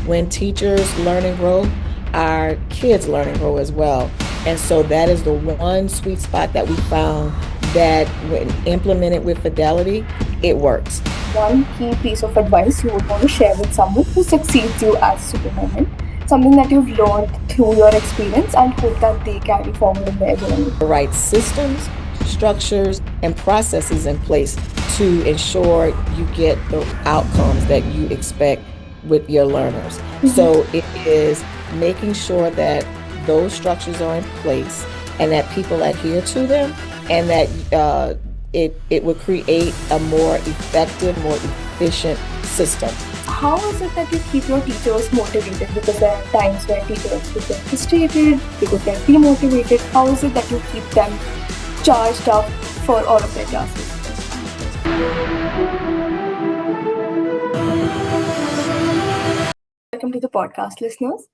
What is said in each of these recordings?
When teachers learn and grow, our kids learn and grow as well. And so that is the one sweet spot that we found that when implemented with fidelity, it works. One key piece of advice you would want to share with someone who succeeds you as a superintendent, something that you've learned through your experience and hope that they carry forward in their journey. The right systems, structures, and processes in place to ensure you get the outcomes that you expect with your learners. So it is making sure that those structures are in place and that people adhere to them, and that it would create a more effective, more efficient system. How is it that you keep your teachers motivated? Because there are times where teachers could get frustrated, they could get demotivated. How is it that you keep them charged up for all of their classes? Welcome to the podcast, listeners.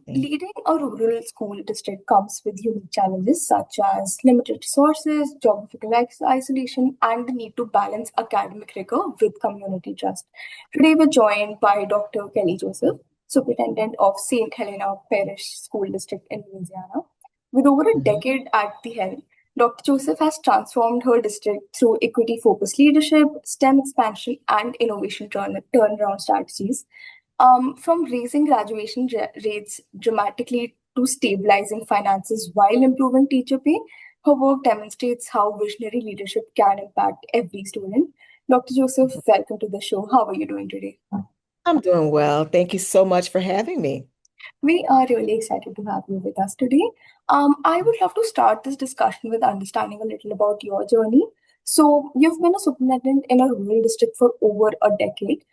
Leading a rural school district comes with unique challenges such as limited resources, geographical isolation, and the need to balance academic rigor with community trust. Today, we're joined by Dr. Kelly Joseph, Superintendent of St. Helena Parish School District in Louisiana. With over a decade at the helm, Dr. Joseph has transformed her district through equity-focused leadership, STEM expansion, and innovation turnaround strategies. From raising graduation rates dramatically to stabilizing finances while improving teacher pay, her work demonstrates how visionary leadership can impact every student. Dr. Joseph, welcome to the show. How are you doing today? I'm doing well. Thank you so much for having me. We are really excited to have you with us today. I would love to start this discussion with understanding a little about your journey. So, you've been a superintendent in a rural district for over a decade.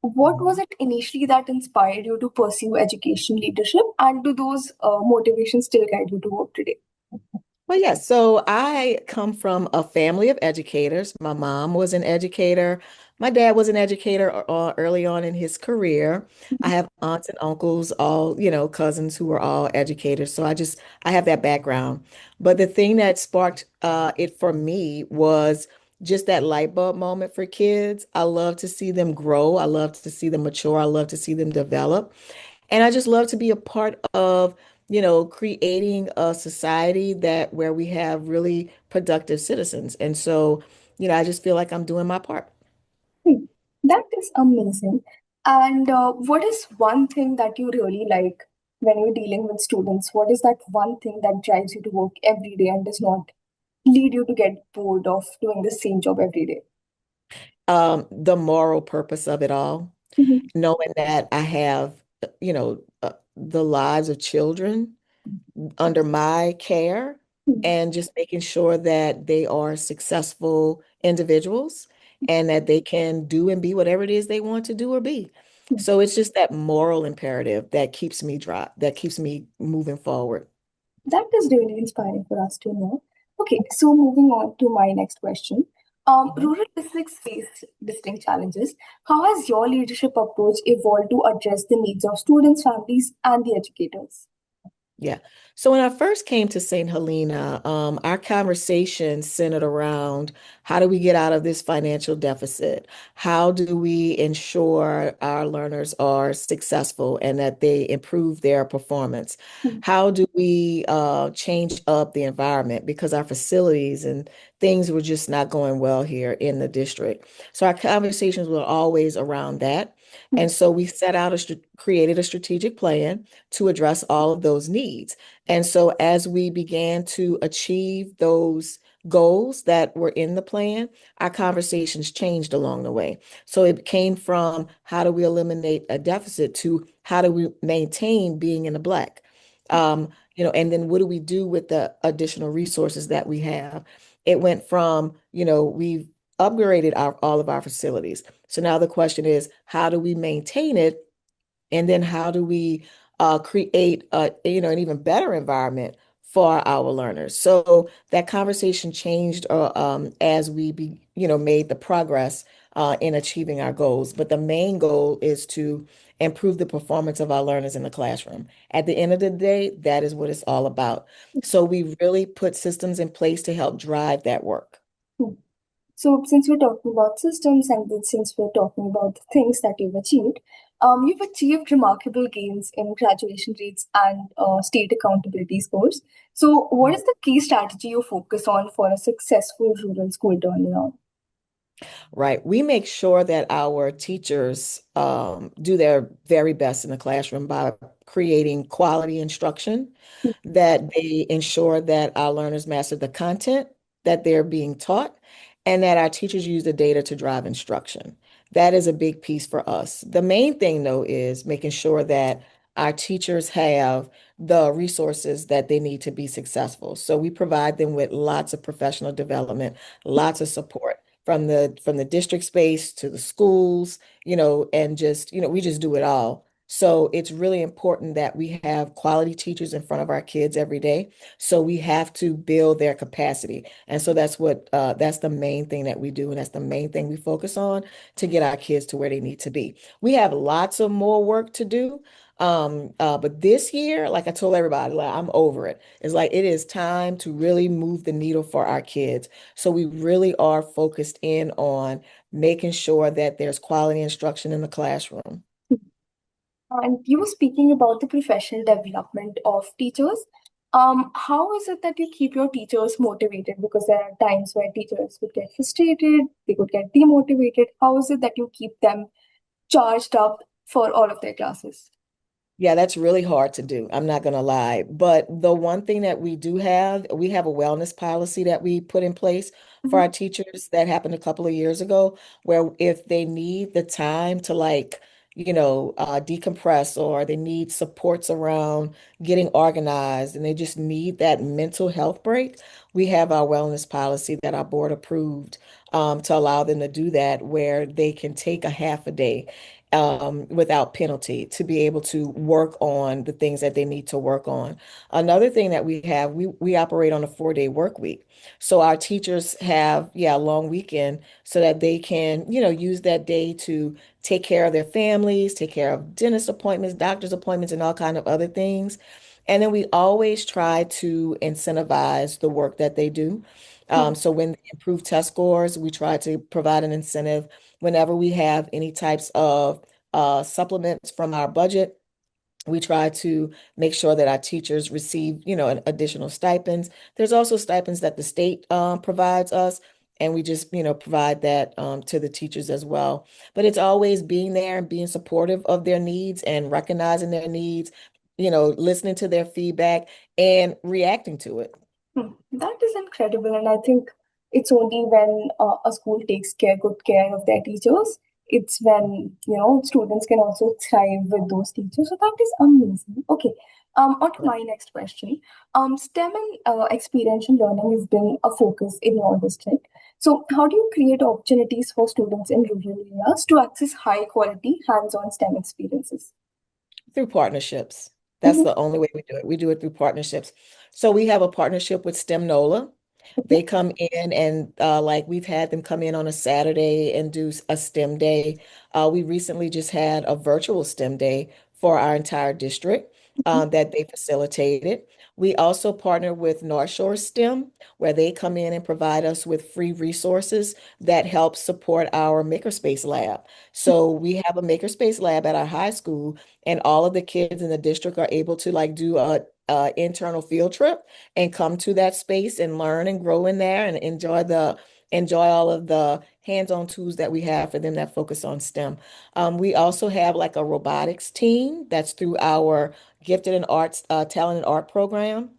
What was it initially that inspired you to pursue education leadership, and do those motivations still guide you to work today? Well, yeah, so I come from a family of educators. My mom was an educator. My dad was an educator early on in his career. I have aunts and uncles, all, cousins who were all educators. So I have that background. But the thing that sparked it for me was just that light bulb moment for kids. I love to see them grow. I love to see them mature. I love to see them develop. And I just love to be a part of, creating a society that where we have really productive citizens. And so, I just feel like I'm doing my part. Hmm, that is amazing. And what is one thing that you really like when you're dealing with students? What is that one thing that drives you to work every day and does not lead you to get bored of doing the same job every day? The moral purpose of it all, Mhm. knowing that I have, the lives of children under my care, Mhm. and just making sure that they are successful individuals and that they can do and be whatever it is they want to do or be. So it's just that moral imperative that keeps me that keeps me moving forward. That is really inspiring for us to know. Okay, so moving on to my next question. Rural districts face distinct challenges. How has your leadership approach evolved to address the needs of students, families, and the educators? Yeah. So when I first came to St. Helena, our conversation centered around how do we get out of this financial deficit? How do we ensure our learners are successful and that they improve their performance? Hmm. How do we change up the environment? Because our facilities and things were just not going well here in the district. So our conversations were always around that. And so we set out created a strategic plan to address all of those needs. And so as we began to achieve those goals that were in the plan, our conversations changed along the way. So it came from how do we eliminate a deficit to how do we maintain being in the black? And then what do we do with the additional resources that we have? It went from, we've upgraded all of our facilities. So now the question is, how do we maintain it? And then how do we create an even better environment for our learners? So that conversation changed as made the progress in achieving our goals. But the main goal is to improve the performance of our learners in the classroom. At the end of the day, that is what it's all about. So we really put systems in place to help drive that work. Hmm. So, since we're talking about systems and since we're talking about the things that you've achieved, You've achieved remarkable gains in graduation rates and state accountability scores. So, what is the key strategy you focus on for a successful rural school turnaround? Right. We make sure that our teachers do their very best in the classroom by creating quality instruction, that they ensure that our learners master the content that they're being taught, and that our teachers use the data to drive instruction. That is a big piece for us. The main thing, though, is making sure that our teachers have the resources that they need to be successful. So we provide them with lots of professional development, lots of support from the district space to the schools, and just, we just do it all. So it's really important that we have quality teachers in front of our kids every day. So we have to build their capacity. And so that's the main thing that we do. And that's the main thing we focus on to get our kids to where they need to be. We have lots of more work to do. But this year, like I told everybody, like, I'm over it. It's like it is time to really move the needle for our kids. So we really are focused in on making sure that there's quality instruction in the classroom. And you were speaking about the professional development of teachers. How is it that you keep your teachers motivated? Because there are times where teachers would get frustrated, they could get demotivated. How is it that you keep them charged up for all of their classes? Yeah, that's really hard to do. I'm not going to lie. But the one thing that we have a wellness policy that we put in place for Mhm. our teachers that happened a couple of years ago, where if they need the time to like, decompress, or they need supports around getting organized and they just need that mental health break, we have our wellness policy that our board approved to allow them to do that, where they can take a half a day without penalty to be able to work on the things that they need to work on. Another thing that we have, we operate on a 4-day work week. So our teachers have, yeah, a long weekend so that they can, use that day to take care of their families, take care of dentist appointments, doctor's appointments, and all kind of other things. And then we always try to incentivize the work that they do. Hmm. So when they improve test scores, we try to provide an incentive whenever we have any types of supplements from our budget. We try to make sure that our teachers receive, additional stipends. There's also stipends that the state provides us, and we just, provide that to the teachers as well. But it's always being there and being supportive of their needs and recognizing their needs, listening to their feedback and reacting to it. That is incredible, and I think it's only when a school takes good care of their teachers, it's when students can also thrive with those teachers. So that is amazing. Okay, on to my next question. STEM and experiential learning has been a focus in your district. So, how do you create opportunities for students in rural areas to access high quality hands-on STEM experiences? Through partnerships. That's Mhm. the only way we do it. We do it through partnerships. So we have a partnership with STEM NOLA. Okay. They come in and like we've had them come in on a Saturday and do a STEM day. We recently just had a virtual STEM day for our entire district that they facilitated. We also partner with North Shore STEM, where they come in and provide us with free resources that help support our Makerspace Lab. So we have a Makerspace Lab at our high school, and all of the kids in the district are able to like do a internal field trip and come to that space and learn and grow in there and enjoy all of the hands-on tools that we have for them that focus on STEM. We also have like a robotics team that's through our gifted and arts talent and art program.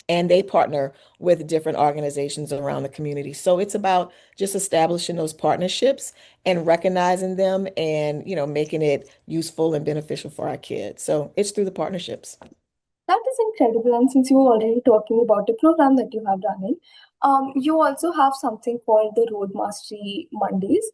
And they partner with different organizations around the community. So it's about just establishing those partnerships and recognizing them and, making it useful and beneficial for our kids. So it's through the partnerships. That is incredible. And since you were already talking about the program that you have running, you also have something called the Road to Mastery Mondays,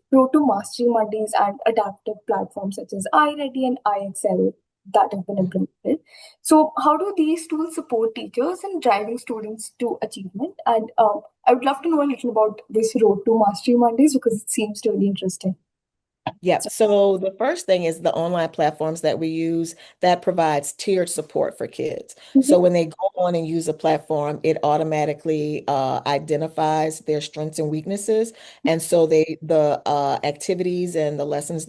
and adaptive platforms such as iReady and iExcel that have been implemented. So, how do these tools support teachers in driving students to achievement? And I would love to know a little about this Road to Mastery Mondays because it seems really interesting. Yeah. So the first thing is the online platforms that we use that provides tiered support for kids. So Mhm. when they go on and use a platform, it automatically identifies their strengths and weaknesses. And so the activities and the lessons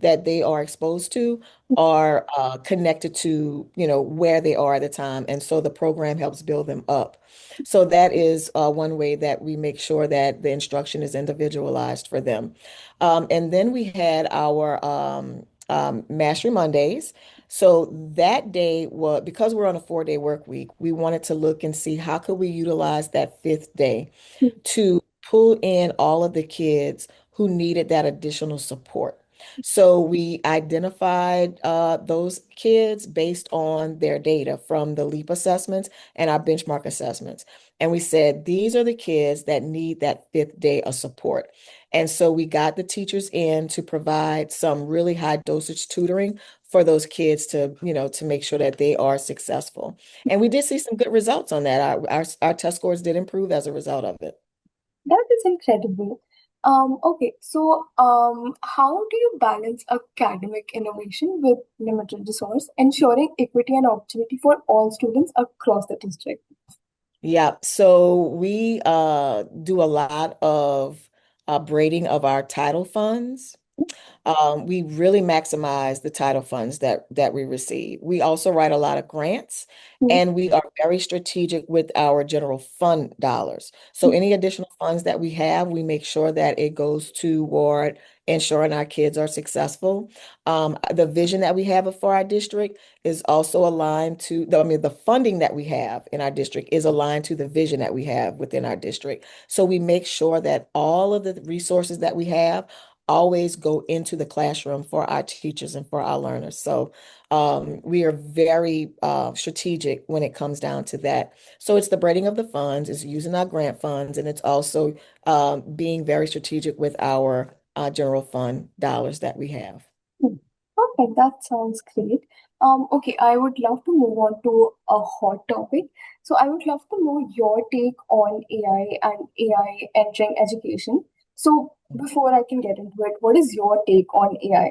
that they are exposed to are connected to, where they are at the time. And so the program helps build them up. So that is one way that we make sure that the instruction is individualized for them. And then we had our Mastery Mondays. So that day was because we're on a 4-day work week, we wanted to look and see how could we utilize that fifth day to pull in all of the kids who needed that additional support. So we identified those kids based on their data from the LEAP assessments and our benchmark assessments. And we said, these are the kids that need that fifth day of support. And so we got the teachers in to provide some really high dosage tutoring for those kids to, to make sure that they are successful. And we did see some good results on that. Our test scores did improve as a result of it. That is incredible. Okay, so how do you balance academic innovation with limited resource, ensuring equity and opportunity for all students across the district? Yeah, so we do a lot of braiding of our title funds. We really maximize the title funds that we receive. We also write a lot of grants, and we are very strategic with our general fund dollars. So any additional funds that we have, we make sure that it goes toward ensuring our kids are successful. The vision that we have for our district is also aligned to I mean, the funding that we have in our district is aligned to the vision that we have within our district. So we make sure that all of the resources that we have always go into the classroom for our teachers and for our learners. So we are very strategic when it comes down to that. So it's the braiding of the funds, it's using our grant funds, and it's also being very strategic with our general fund dollars that we have. Hmm. Okay, that sounds great. Okay, I would love to move on to a hot topic. So I would love to know your take on AI and AI entering education. So before I can get into it, what is your take on AI?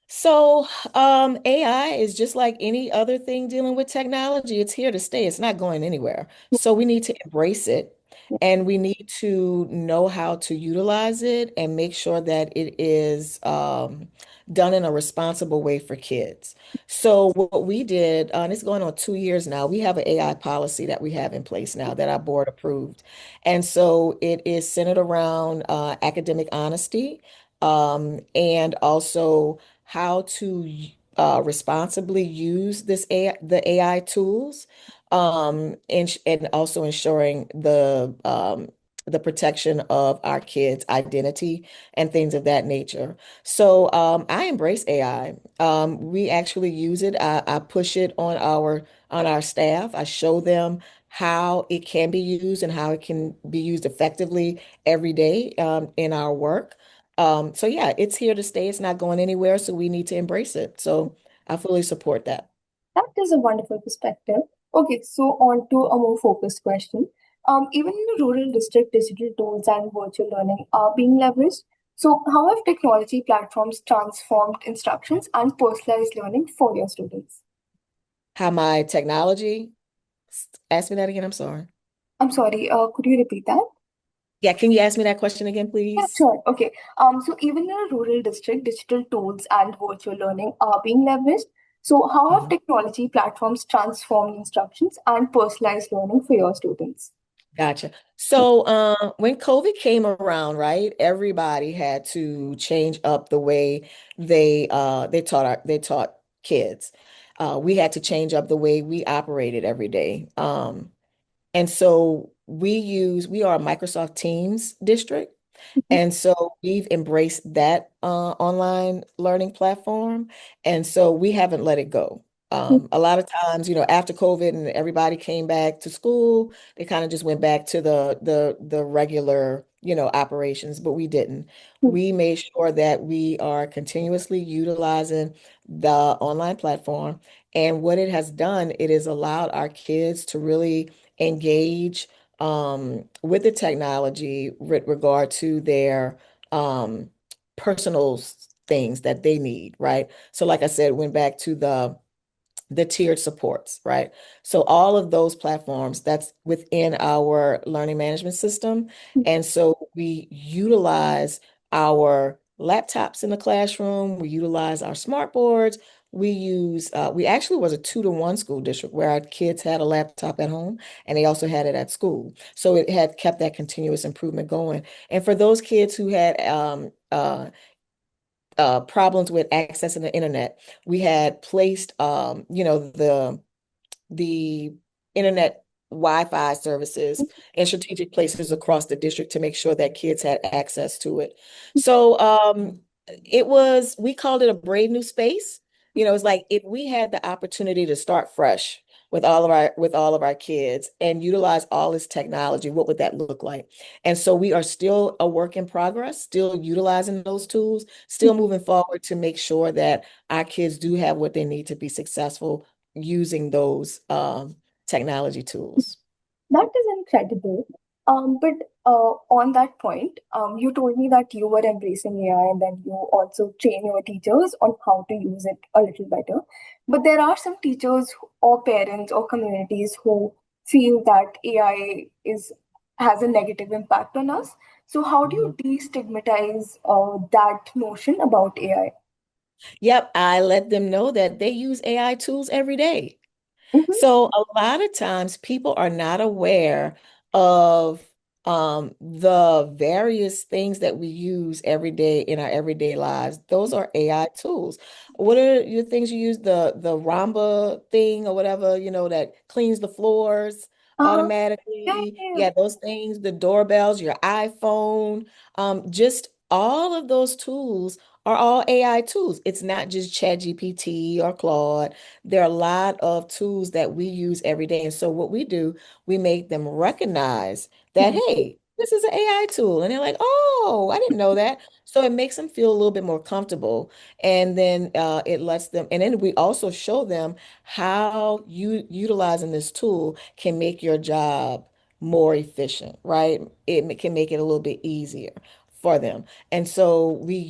So, AI is just like any other thing dealing with technology. It's here to stay. It's not going anywhere. So we need to embrace it and we need to know how to utilize it and make sure that it is done in a responsible way for kids. So what we did, and it's going on 2 years now, we have an AI policy that we have in place now that our board approved. And so it is centered around academic honesty, and also how to responsibly use the AI tools, and also ensuring the protection of our kids' identity and things of that nature. So I embrace AI. We actually use it. I push it on our staff. I show them how it can be used and how it can be used effectively every day in our work. So yeah, it's here to stay. It's not going anywhere, so we need to embrace it. So I fully support that. That is a wonderful perspective. Okay, so on to a more focused question. Even in the rural district, digital tools and virtual learning are being leveraged. So, how have technology platforms transformed instructions and personalized learning for your students? How my technology, ask me that again, I'm sorry. I'm sorry, could you repeat that? Yeah, can you ask me that question again, Yeah, please? sure. Okay. So even in a rural district, digital tools and virtual learning are being leveraged. So how have Mhm. technology platforms transformed instructions and personalized learning for your students? Gotcha. So when COVID came around, right, everybody had to change up the way they taught kids. We had to change up the way we operated every day. And so we are a Microsoft Teams district. And so we've embraced that online learning platform. And so we haven't let it go. A lot of times, after COVID and everybody came back to school, they kind of just went back to the regular, operations, but we didn't. We made sure that we are continuously utilizing the online platform. And what it has done, it has allowed our kids to really engage with the technology with regard to their um, personal things that they need, right? So, like I said, went back to the tiered supports, right? So all of those platforms, that's within our learning management system. And so we utilize our laptops in the classroom. We utilize our smart boards. We actually was a 2-to-1 school district where our kids had a laptop at home and they also had it at school. So it had kept that continuous improvement going. And for those kids who had problems with accessing the internet, we had placed, the internet Wi-Fi services in strategic places across the district to make sure that kids had access to it. So we called it a brave new space. It's like if we had the opportunity to start fresh with all of our kids and utilize all this technology, what would that look like? And so we are still a work in progress, still utilizing those tools, still moving forward to make sure that our kids do have what they need to be successful using those technology tools. That is incredible. But on that point, you told me that you were embracing AI and then you also train your teachers on how to use it a little better. But there are some teachers or parents or communities who feel that AI is has a negative impact on us. So how do you Mhm. destigmatize that notion about AI? Yep, I let them know that they use AI tools every day. Mm-hmm. So a lot of times people are not aware of the various things that we use every day in our everyday lives. Those are AI tools. What are your things you use? The Ramba thing or whatever, that cleans the floors Uh, yeah, automatically. yeah, Yeah, those things, the doorbells, your iPhone, just all of those tools are all AI tools. It's not just ChatGPT or Claude. There are a lot of tools that we use every day. And so what we do, we make them recognize that, yeah. hey, this is an AI tool. And they're like, oh, I didn't know that. So it makes them feel a little bit more comfortable. And then it lets them, and then we also show them how you utilizing this tool can make your job more efficient, right? Can make it a little bit easier for them. And so we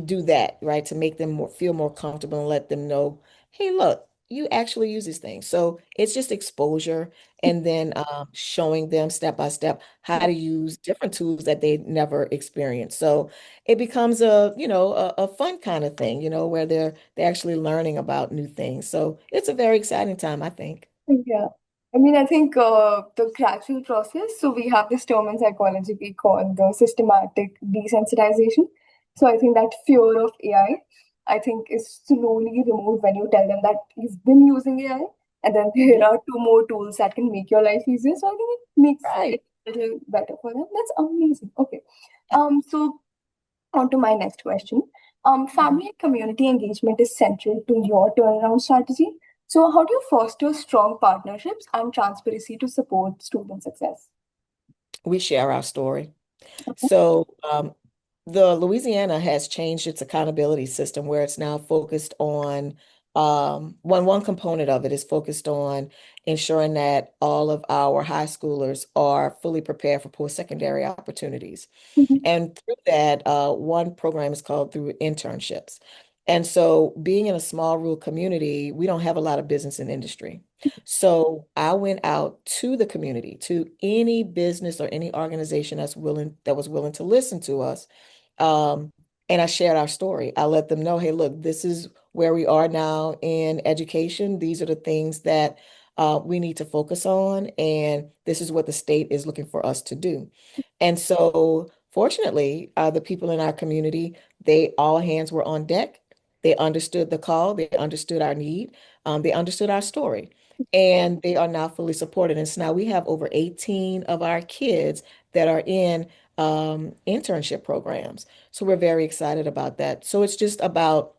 do that, right, to make them feel more comfortable and let them know, hey, look, you actually use these things. So it's just exposure and then showing them step by step how to use different tools that they never experienced. So it becomes a fun kind of thing, where they're actually learning about new things. So it's a very exciting time, I think. Yeah. I mean, I think the gradual process, so we have this term in psychology we call the systematic desensitization. So I think that fear of I think, is slowly removed when you tell them that you've been using AI and then there Yeah, are two more tools that can make your life easier. So I think it makes right. it a little better for them. That's amazing. Okay. So on to my next question. Mhm. Family and community engagement is central to your turnaround strategy. So, how do you foster strong partnerships and transparency to support student success? We share our story. Okay. So, the Louisiana has changed its accountability system where it's now focused on one component of it is focused on ensuring that all of our high schoolers are fully prepared for post-secondary opportunities. Mhm. And through that, one program is called through internships. And so, being in a small rural community, we don't have a lot of business and industry. So I went out to the community, to any business or any organization that was willing to listen to us. Um, and I shared our story. I let them know, hey, look, this is where we are now in education. These are the things that we need to focus on, and this is what the state is looking for us to do. And so, fortunately, the people in our community, they all hands were on deck. They understood the call, they understood our need, they understood our story, and they are now fully supported. And so now we have over 18 of our kids that are in internship programs. So we're very excited about that. So it's just about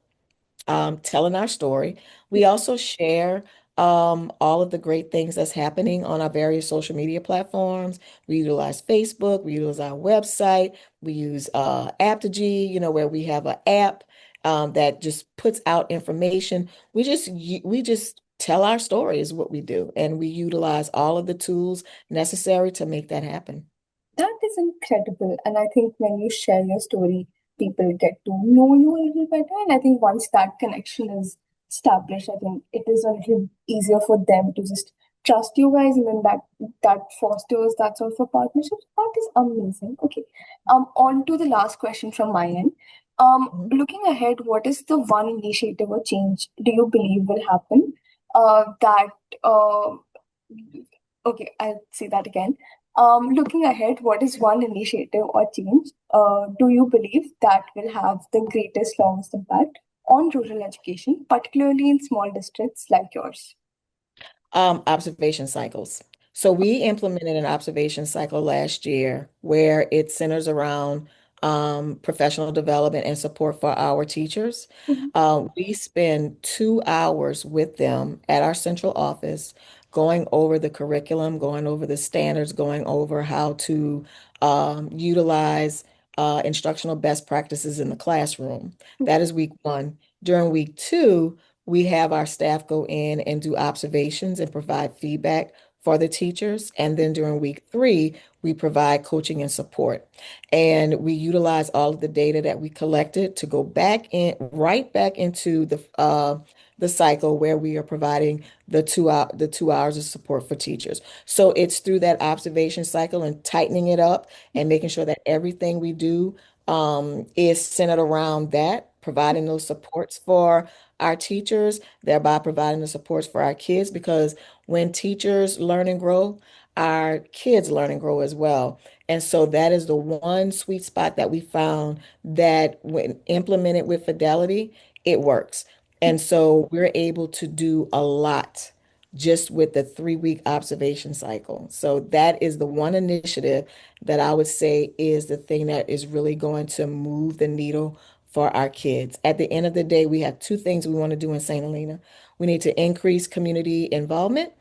telling our story. We also share all of the great things that's happening on our various social media platforms. We utilize Facebook, we use our website, we use Aptogy, where we have an app that just puts out information. We just tell our story is what we do, and we utilize all of the tools necessary to make that happen. That is incredible. And I think when you share your story, people get to know you a little better. And I think once that connection is established, I think it is a little easier for them to just trust you guys, and then that fosters that sort of a partnership. That is amazing. Okay. On to the last question from my end. Mhm. Looking ahead, what is the one initiative or change do you believe will happen? That Okay, I'll say that again. Looking ahead, what is one initiative or change do you believe that will have the greatest longest impact on rural education, particularly in small districts like yours? Observation cycles. So we implemented an observation cycle last year where it centers around professional development and support for our teachers. Mhm. We spend 2 hours with them at our central office, going over the curriculum, going over the standards, going over how to utilize instructional best practices in the classroom. That is week one. During week two, we have our staff go in and do observations and provide feedback for the teachers. And then during week three, we provide coaching and support. And we utilize all of the data that we collected to go back in, right back into the cycle where we are providing the 2 hours of support for teachers. So it's through that observation cycle and tightening it up and making sure that everything we do is centered around that, providing those supports for our teachers, thereby providing the supports for our kids. Because when teachers learn and grow, our kids learn and grow as well. And so that is the one sweet spot that we found that when implemented with fidelity, it works. And so we're able to do a lot just with the 3 week observation cycle. So that is the one initiative that I would say is the thing that is really going to move the needle for our kids. At the end of the day, we have two things we want to do in St. Helena. We need to increase community involvement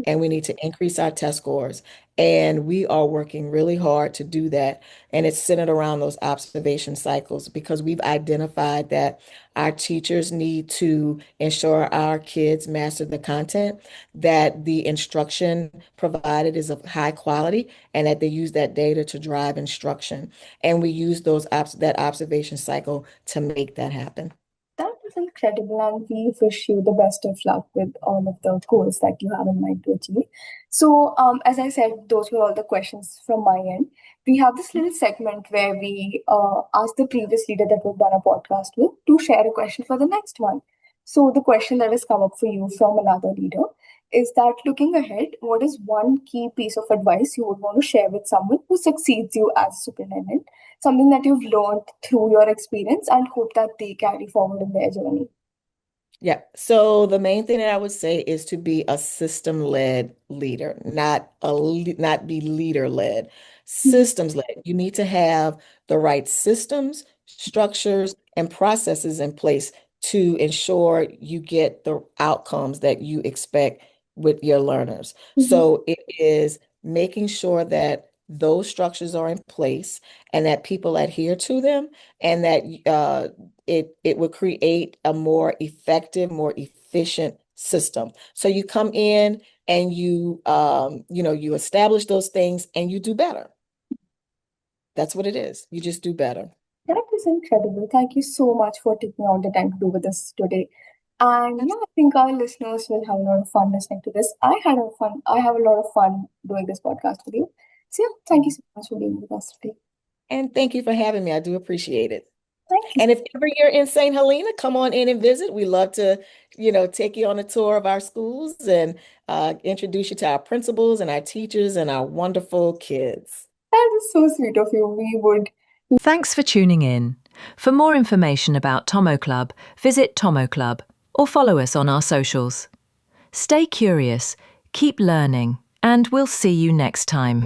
and we need to increase our test scores. And we are working really hard to do that. And it's centered around those observation cycles because we've identified that our teachers need to ensure our kids master the content, that the instruction provided is of high quality, and that they use that data to drive instruction. And we use that observation cycle to make that happen. That is incredible, and we wish you the best of luck with all of the goals that you have in mind to achieve. So, as I said, those were all the questions from my end. We have this little segment where we ask the previous leader that we've done a podcast with to share a question for the next one. So, the question that has come up for you from another leader is that looking ahead, what is one key piece of advice you would want to share with someone who succeeds you as a superintendent? Something that you've learned through your experience and hope that they carry forward in their journey. Yeah. So the main thing that I would say is to be a system-led leader, not be leader-led. Mhm. Systems-led. You need to have the right systems, structures, and processes in place to ensure you get the outcomes that you expect with your learners. Mhm. So it is making sure that those structures are in place and that people adhere to them and that it would create a more effective, more efficient system. So you come in and you establish those things and you do better. That's what it is. You just do better. That is incredible. Thank you so much for taking out the time to do with us today. And yeah, Abs- I think our listeners will have a lot of fun listening to this. I have a lot of fun doing this podcast with you. So yeah, thank you so much for being with us today. And thank you for having me. I do appreciate it. Thank you. And if ever you're in St. Helena, come on in and visit. We love to, take you on a tour of our schools and introduce you to our principals and our teachers and our wonderful kids. That is so sweet of you. We would Thanks for tuning in. For more information about TomoClub, visit TomoClub or follow us on our socials. Stay curious, keep learning, and we'll see you next time.